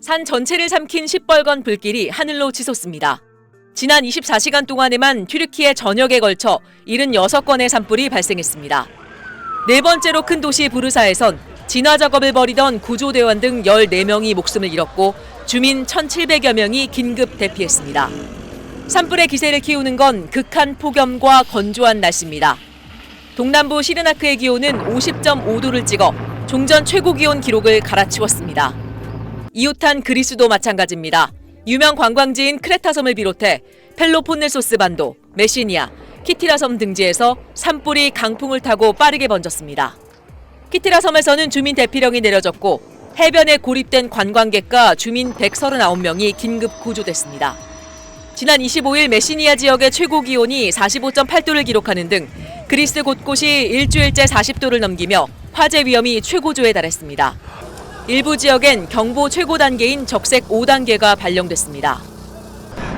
산 전체를 삼킨 시뻘건 불길이 하늘로 치솟습니다. 지난 24시간 동안에만 튀르키예 전역에 걸쳐 76건의 산불이 발생했습니다. 네 번째로 큰 도시 부르사에선 진화 작업을 벌이던 구조대원 등 14명이 목숨을 잃었고 주민 1,700여 명이 긴급 대피했습니다. 산불의 기세를 키우는 건 극한 폭염과 건조한 날씨입니다. 동남부 시르나크의 기온은 50.5도를 찍어 종전 최고 기온 기록을 갈아치웠습니다. 이웃한 그리스도 마찬가지입니다. 유명 관광지인 크레타섬을 비롯해 펠로폰네소스 반도, 메시니아, 키티라섬 등지에서 산불이 강풍을 타고 빠르게 번졌습니다. 키티라섬에서는 주민 대피령이 내려졌고 해변에 고립된 관광객과 주민 139명이 긴급 구조됐습니다. 지난 25일 메시니아 지역의 최고 기온이 45.8도를 기록하는 등 그리스 곳곳이 일주일째 40도를 넘기며 화재 위험이 최고조에 달했습니다. 일부 지역엔 경보 최고 단계인 적색 5단계가 발령됐습니다.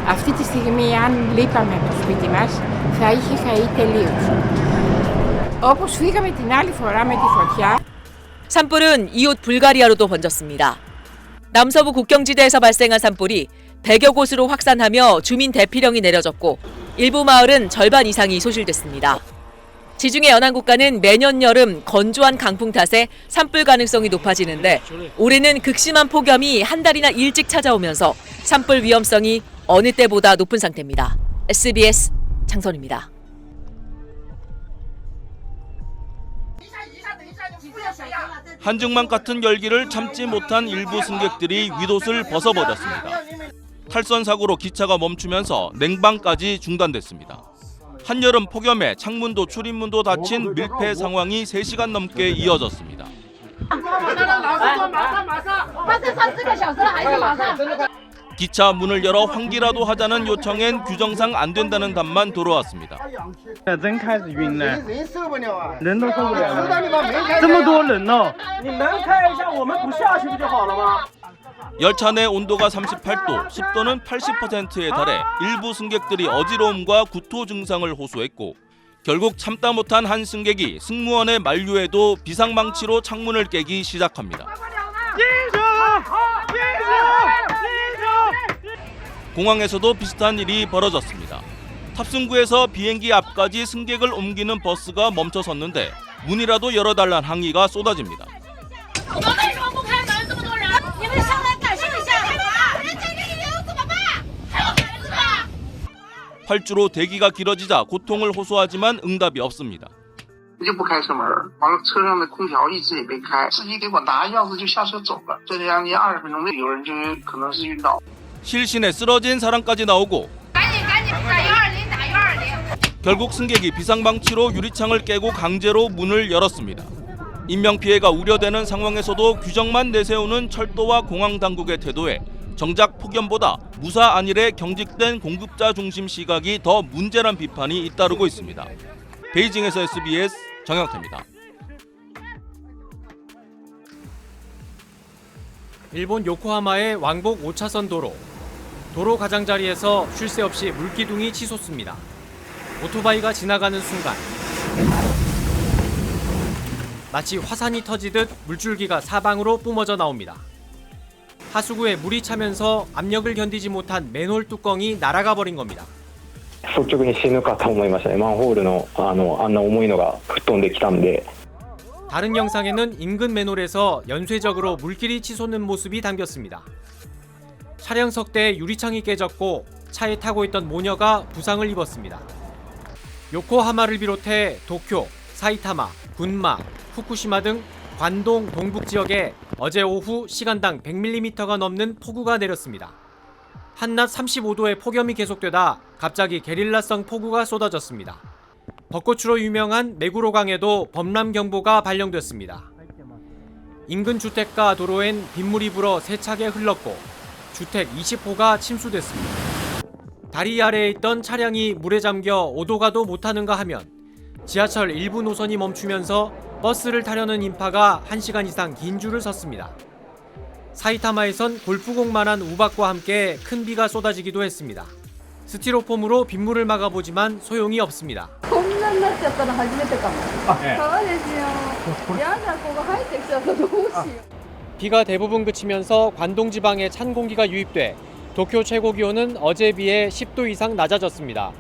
Αυτή τη στιγμή αν λείπαμε από το σπίτι μας θα είχε καεί τελείως. Όπως φύγαμε την άλλη φορά με τη φωτιά. 산불은 이웃 불가리아로도 번졌습니다. 남서부 국경지대에서 발생한 산불이 100여 곳으로 확산하며 주민 대피령이 내려졌고 일부 마을은 절반 이상이 소실됐습니다. 지중해 연안 국가는 매년 여름 건조한 강풍 탓에 산불 가능성이 높아지는데 올해는 극심한 폭염이 한 달이나 일찍 찾아오면서 산불 위험성이 어느 때보다 높은 상태입니다. SBS 장선입니다. 한증막 같은 열기를 참지 못한 일부 승객들이 윗옷을 벗어버렸습니다. 탈선 사고로 기차가 멈추면서 냉방까지 중단됐습니다. 한여름 폭염에 창문도 출입문도 닫힌 밀폐 상황이 3시간 넘게 이어졌습니다. 기차 문을 열어 환기라도 하자는 요청엔 규정상 안 된다는 답만 돌아왔습니다. 열차 내 온도가 38도, 습도는 80%에 달해 일부 승객들이 어지러움과 구토 증상을 호소했고 결국 참다 못한 한 승객이 승무원의 만류에도 비상망치로 창문을 깨기 시작합니다. 공항에서도 비슷한 일이 벌어졌습니다. 탑승구에서 비행기 앞까지 승객을 옮기는 버스가 멈춰섰는데 문이라도 열어달란 항의가 쏟아집니다. 활주로 대기가 길어지자 고통을 호소하지만 응답이 없습니다. 실신에 쓰러진 사람까지 나오고 결국 승객이 비상방치로 유리창을 깨고 강제로 문을 열었습니다. 인명피해가 우려되는 상황에서도 규정만 내세우는 철도와 공항 당국의 태도에 정작 폭염보다 무사 안일에 경직된 공급자 중심 시각이 더 문제란 비판이 잇따르고 있습니다. 베이징에서 SBS 정영태입니다. 일본 요코하마의 왕복 5차선 도로 가장자리에서 쉴 새 없이 물기둥이 치솟습니다. 오토바이가 지나가는 순간 마치 화산이 터지듯 물줄기가 사방으로 뿜어져 나옵니다. 하수구에 물이 차면서 압력을 견디지 못한 맨홀 뚜껑이 날아가 버린 겁니다. 率直に死ぬかと思いましたね。マンホールのあんな重いのが吹っ飛んできたんで。 다른 영상에는 인근 맨홀에서 연쇄적으로 물길이 치솟는 모습이 담겼습니다. 차량 석대에 유리창이 깨졌고 차에 타고 있던 모녀가 부상을 입었습니다. 요코하마를 비롯해 도쿄, 사이타마, 군마, 후쿠시마 등 관동 동북 지역에 어제 오후 시간당 100mm가 넘는 폭우가 내렸습니다. 한낮 35도의 폭염이 계속되다 갑자기 게릴라성 폭우가 쏟아졌습니다. 벚꽃으로 유명한 메구로강에도 범람경보가 발령됐습니다. 인근 주택가 도로엔 빗물이 불어 세차게 흘렀고 주택 20호가 침수됐습니다. 다리 아래에 있던 차량이 물에 잠겨 오도 가도 못하는가 하면 지하철 일부 노선이 멈추면서 버스를 타려는 인파가 1시간 이상 긴 줄을 섰습니다. 사이타마에선 골프공만한 우박과 함께 큰 비가 쏟아지기도 했습니다. 스티로폼으로 빗물을 막아보지만 소용이 없습니다. 비가 대부분 그치면서 관동 지방에 찬 공기가 유입돼 도쿄 최고 기온은 어제에 비해 10도 이상 낮아졌습니다.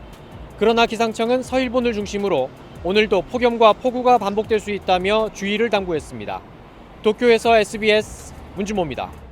그러나 기상청은 서일본을 중심으로 오늘도 폭염과 폭우가 반복될 수 있다며 주의를 당부했습니다. 도쿄에서 SBS 문주모입니다.